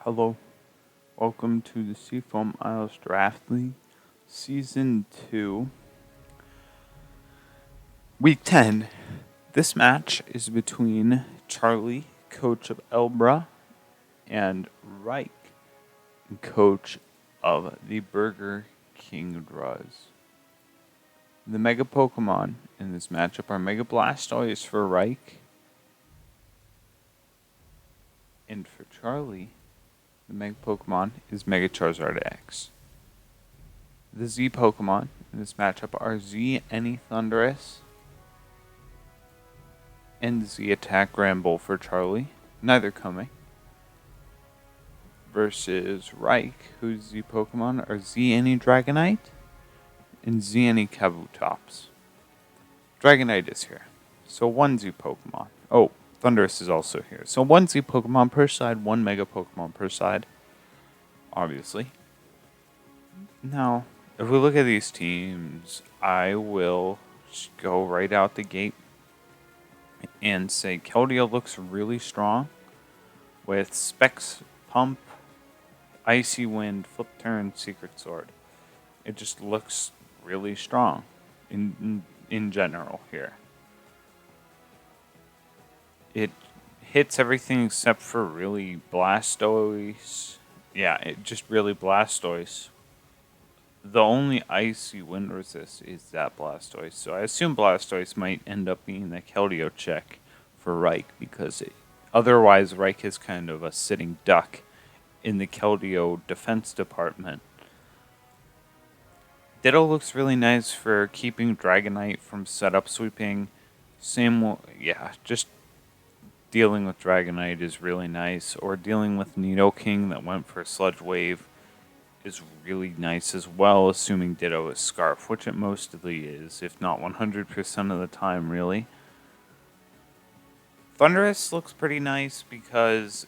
Hello, welcome to the Seafoam Isles Draft League, Season 2, Week 10. This match is between Charlie, coach of Elbra, and Reich, coach of the Burger Kingdras. The Mega Pokemon in this matchup are Mega Blastoise for Reich, and for Charlie, the Mega Pokemon is Mega Charizard X. The Z Pokemon in this matchup are Z Any Thundurus and Z Attack Granbull for Charlie, neither coming. Versus Reich, whose Z Pokemon are Z Any Dragonite and Z Any Kabutops. Dragonite is here, so one Z Pokemon. Oh, Thundurus is also here. So one Z Pokemon per side, one Mega Pokemon per side, obviously. Now, if we look at these teams, I will go right out the gate and say Keldeo looks really strong with Specs, Pump, Icy Wind, Flip Turn, Secret Sword. It just looks really strong in general here. It hits everything except for really Blastoise. Yeah, it just really Blastoise. The only Icy Wind resist is that Blastoise, so I assume Blastoise might end up being the Keldeo check for Reich, because otherwise Reich is kind of a sitting duck in the Keldeo defense department. Ditto looks really nice for keeping Dragonite from setup sweeping. Just dealing with Dragonite is really nice, or dealing with Nidoking that went for Sludge Wave is really nice as well, assuming Ditto is Scarf, which it mostly is, if not 100% of the time, really. Thundurus looks pretty nice because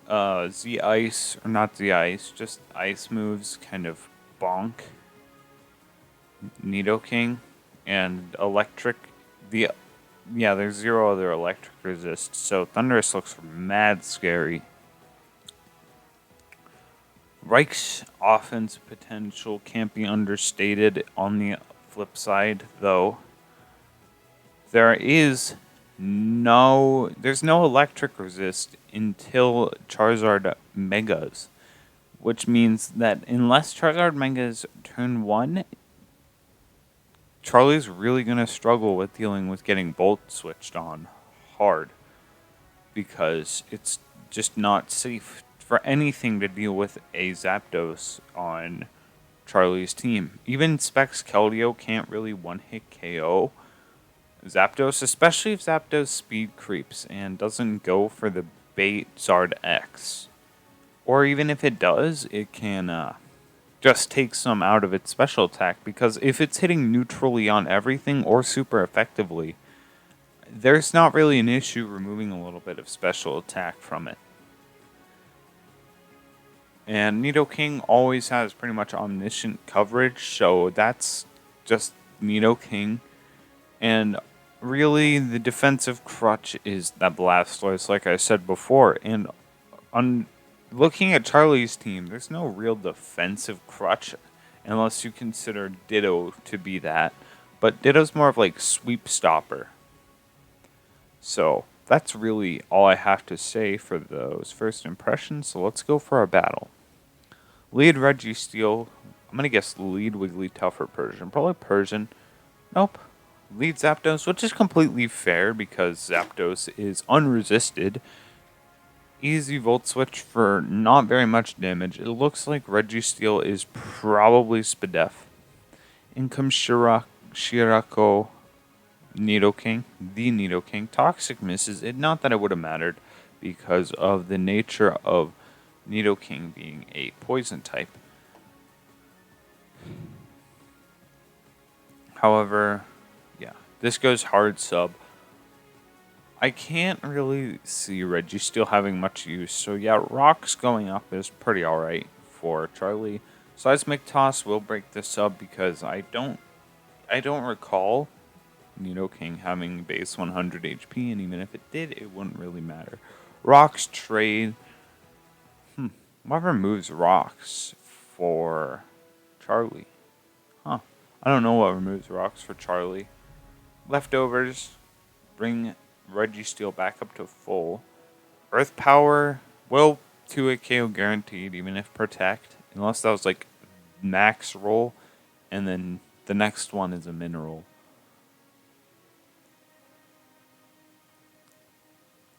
Z-Ice, or not Z-Ice, just Ice moves kind of bonk Nidoking, and Electric, there's zero other Electric resist, so Thundurus looks mad scary. Reich's offense potential can't be understated. On the flip side, though, there's no electric resist until Charizard Megas, which means that unless Charizard Megas turn 1, Charlie's really going to struggle with dealing with getting Bolt switched on hard, because it's just not safe for anything to deal with a Zapdos on Charlie's team. Even Specs Keldeo can't really one-hit KO Zapdos, especially if Zapdos speed creeps and doesn't go for the bait Zard X. Or even if it does, it can just take some out of its special attack, because if it's hitting neutrally on everything or super effectively, there's not really an issue removing a little bit of special attack from it. And Nidoking always has pretty much omniscient coverage, so that's just Nidoking. And really, the defensive crutch is that Blastoise, like I said before. And looking at Charlie's team, there's no real defensive crutch, unless you consider Ditto to be that. But Ditto's more of like sweep stopper. So that's really all I have to say for those first impressions. So let's go for our battle. Lead Registeel. I'm going to guess lead Wigglytuff or Persian. Probably Persian. Nope. Lead Zapdos, which is completely fair because Zapdos is unresisted. Easy Volt Switch for not very much damage. It looks like Registeel is probably Spadef. In comes Shirako Nidoking, the Nidoking. Toxic misses it. Not that it would have mattered because of the nature of Nidoking being a poison type. However, this goes hard sub. I can't really see Registeel having much use, so Rocks going up is pretty alright for Charlie. Seismic Toss will break the sub because I don't recall Nidoking having base 100 HP, and even if it did, it wouldn't really matter. Rocks trade. What removes rocks for Charlie? Huh. I don't know what removes rocks for Charlie. Leftovers bring Registeel back up to full. Earth Power will 2-hit KO guaranteed, even if Protect. Unless that was like max roll, and then the next one is a mineral.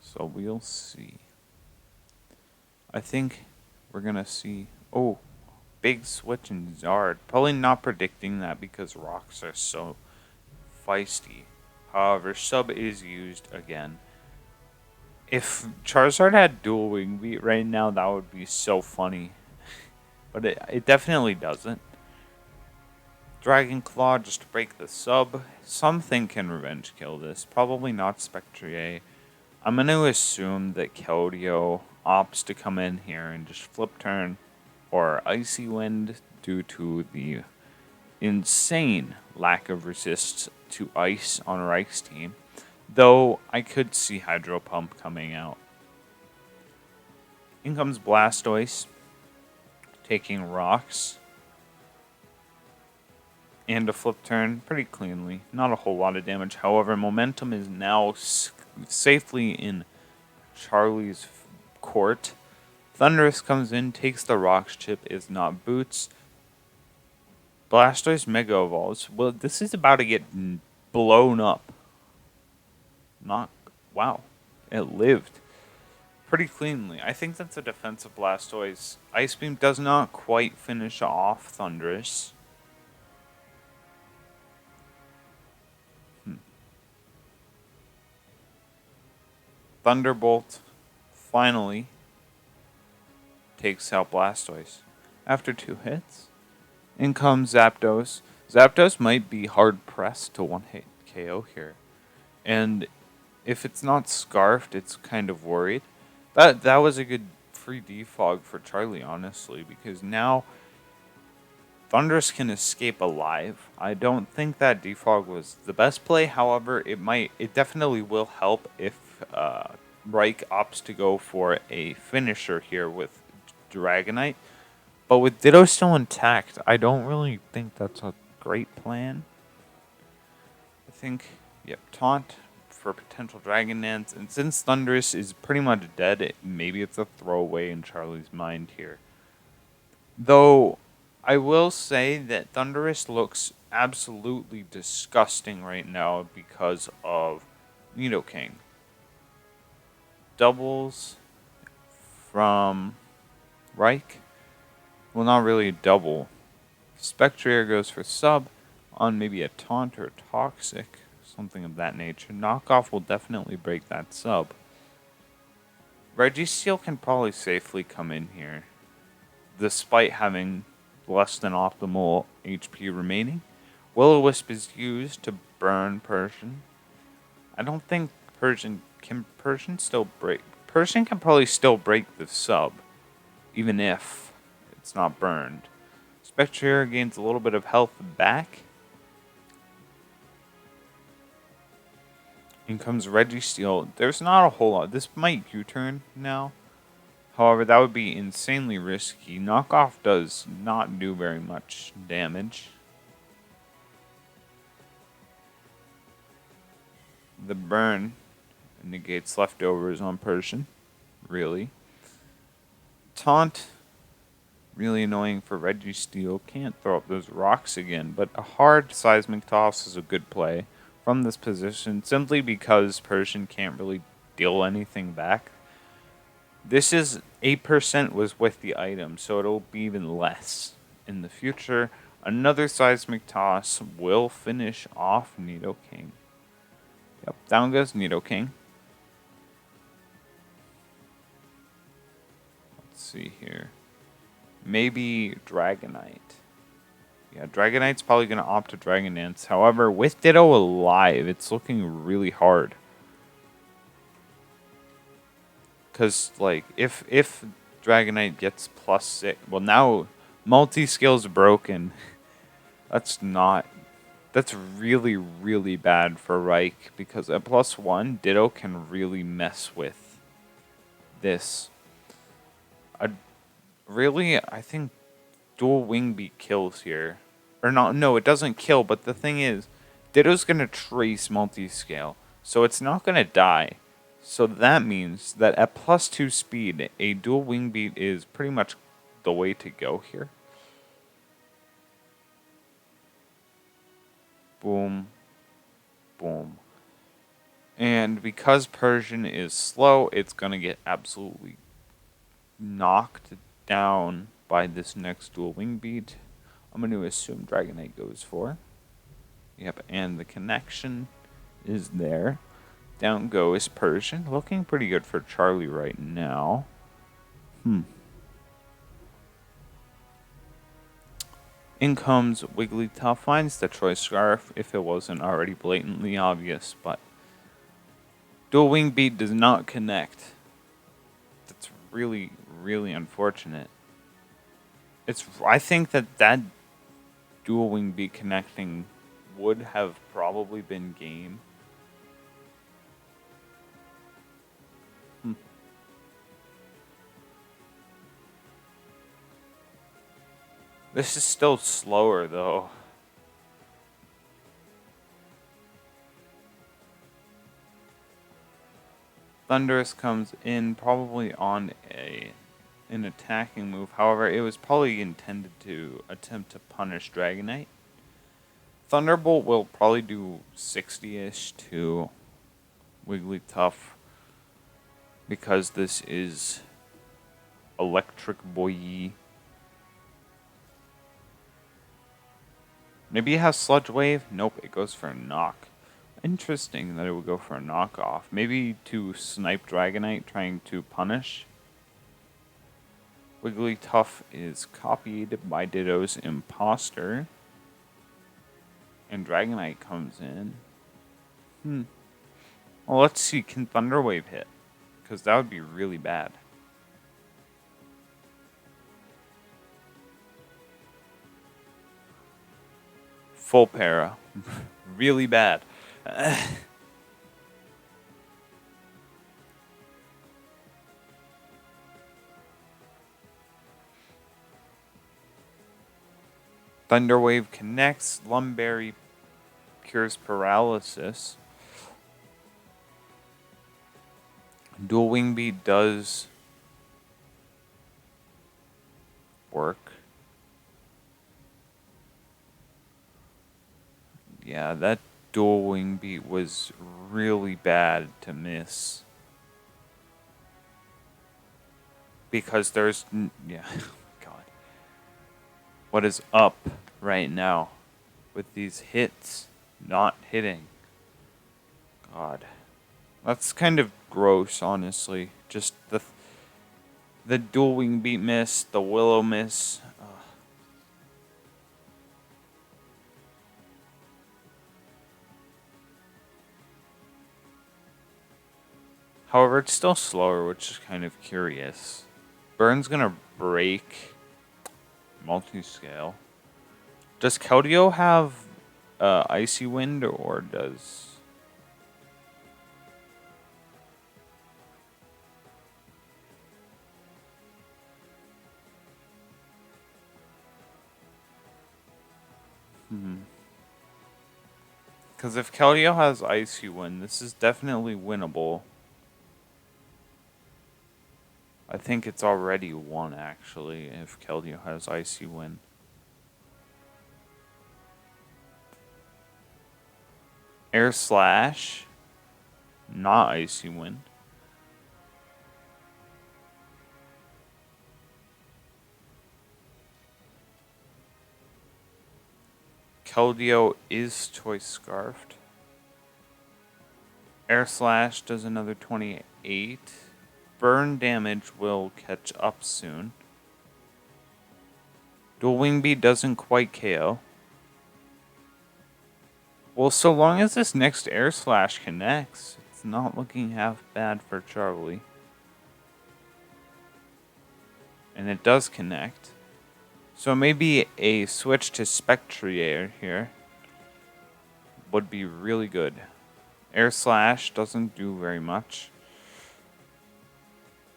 So we'll see. I think we're going to see... Oh, big switch in Zard. Probably not predicting that because rocks are so feisty. However, sub is used again. If Charizard had dual wing beat right now, that would be so funny. But it definitely doesn't. Dragon Claw just to break the sub. Something can revenge kill this. Probably not Spectrier. I'm going to assume that Keldeo opts to come in here and just flip turn or Icy Wind due to the insane lack of resist to ice on Reich's team. Though I could see Hydro Pump coming out. In comes Blastoise, taking rocks. And a flip turn pretty cleanly. Not a whole lot of damage. However, momentum is now safely in Charlie's court. Thundurus comes in, takes the rocks chip, is not boots. Blastoise Mega Evolves. Well, this is about to get blown up. Wow. It lived pretty cleanly. I think that's a defensive Blastoise. Ice Beam does not quite finish off Thundurus. Thunderbolt finally takes out Blastoise. After 2 hits, in comes Zapdos. Zapdos might be hard pressed to 1-hit KO here. And if it's not Scarfed, it's kind of worried. That was a good free defog for Charlie, honestly, because now Thundurus can escape alive. I don't think that defog was the best play. However, it definitely will help if Reich opts to go for a finisher here with Dragonite. But with Ditto still intact, I don't really think that's a great plan. I think, Taunt for potential Dragon Dance. And since Thundurus is pretty much dead, maybe it's a throwaway in Charlie's mind here. Though, I will say that Thundurus looks absolutely disgusting right now because of Nidoking. Doubles from Reich. Well, not really a double. Spectrier goes for sub on maybe a taunt or toxic, something of that nature. Knockoff will definitely break that sub. Registeel can probably safely come in here, despite having less than optimal HP remaining. Will-O-Wisp is used to burn Persian. I don't think Persian can still break. Persian can probably still break the sub, even if it's not burned. Spectrier gains a little bit of health back. In comes Registeel. There's not a whole lot. This might U-turn now. However, that would be insanely risky. Knockoff does not do very much damage. The burn negates leftovers on Persian. Really. Taunt. Really annoying for Registeel. Can't throw up those rocks again. But a hard Seismic Toss is a good play from this position. Simply because Persian can't really deal anything back. This is 8% was with the item, so it'll be even less in the future. Another Seismic Toss will finish off Nidoking. Yep, down goes Nidoking. Let's see here. Maybe Dragonite. Yeah, Dragonite's probably going to opt to Dragon Dance. However, with Ditto alive, it's looking really hard. Because, like, if Dragonite gets +6... Well, now multi-skill's broken. That's really, really bad for Reich. Because at +1, Ditto can really mess with this. Really, I think dual wing beat kills here. Or not, no, it doesn't kill, but the thing is, Ditto's gonna trace multi-scale, so it's not gonna die. So that means that at +2 speed, a dual wing beat is pretty much the way to go here. Boom, boom. And because Persian is slow, it's gonna get absolutely knocked down by this next dual wing beat. I'm going to assume Dragonite goes for. Yep, and the connection is there. Down goes Persian. Looking pretty good for Charlie right now. In comes Wigglytuff. Finds the Choice Scarf if it wasn't already blatantly obvious, but Dual Wing Beat does not connect. That's really, really unfortunate. I think that Dual Wing Beat connecting would have probably been game. This is still slower though. Thundurus comes in probably on an attacking move. However, it was probably intended to attempt to punish Dragonite. Thunderbolt will probably do 60-ish to Wigglytuff because this is Electric Boy. Maybe it has Sludge Wave? Nope, it goes for a knock. Interesting that it would go for a knockoff. Maybe to snipe Dragonite trying to punish. Wigglytuff is copied by Ditto's Imposter. And Dragonite comes in. Well, let's see. Can Thunder Wave hit? Because that would be really bad. Full para. Really bad. Thunderwave connects. Lumberry cures paralysis. Dual Wing Beat does work. Yeah, that Dual Wing Beat was really bad to miss. Because there's... Yeah, God. What is up right now with these hits not hitting? God. That's kind of gross, honestly. Just the Dual Wing Beat miss, the Willow miss. However, it's still slower, which is kind of curious. Burn's gonna break multi-scale. Does Keldeo have Icy Wind, or does... Because if Keldeo has Icy Wind, this is definitely winnable. I think it's already won, actually, if Keldeo has Icy Wind. Air Slash. Not Icy Wind. Keldeo is Choice Scarfed. Air Slash does another 28. Burn damage will catch up soon. Dual Wing Beat doesn't quite KO. Well, so long as this next Air Slash connects, it's not looking half bad for Charlie. And it does connect. So maybe a switch to Spectrier here would be really good. Air Slash doesn't do very much.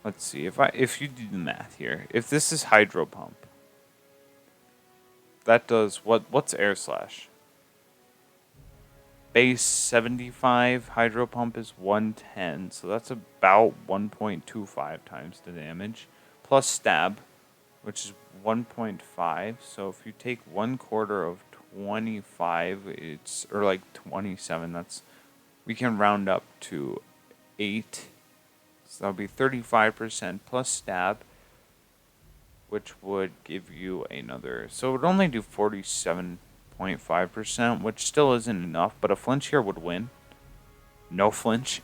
Let's see, if you do the math here, if this is hydro pump, that does what's air slash? Base 75, hydro pump is 110, so that's about 1.25 times the damage. Plus stab, which is 1.5. So if you take 1/4 of 25, it's or like 27. We can round up to 8. So that'll be 35% plus stab, which would give you another. So it would only do 47.5%, which still isn't enough, but a flinch here would win. No flinch.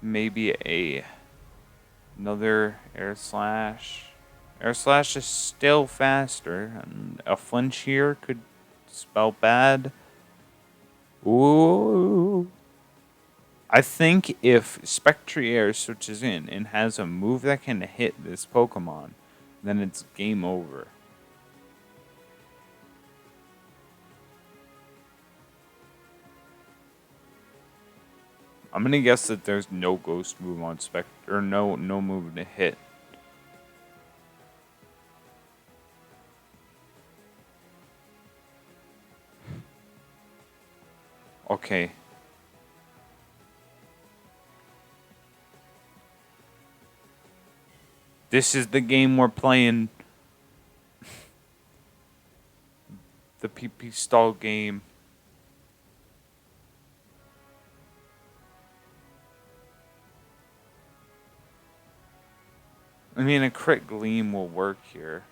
Maybe another air slash. Air slash is still faster, and a flinch here could spell bad. Ooh. I think if Spectrier switches in and has a move that can hit this Pokemon, then it's game over. I'm gonna guess that there's no ghost move on Spectre, or no move to hit. Okay. This is the game we're playing. The PP stall game. I mean, a crit gleam will work here.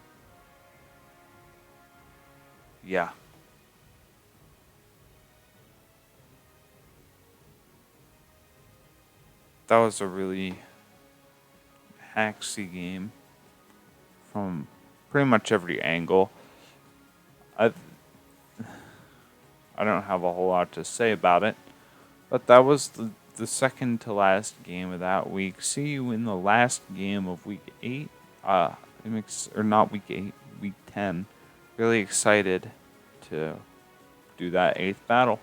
Yeah. That was a really hacksy game from pretty much every angle. I don't have a whole lot to say about it, but that was the second to last game of that week. See you in the last game of week 8. Or not week 8, week 10. Really excited to do that 8th battle.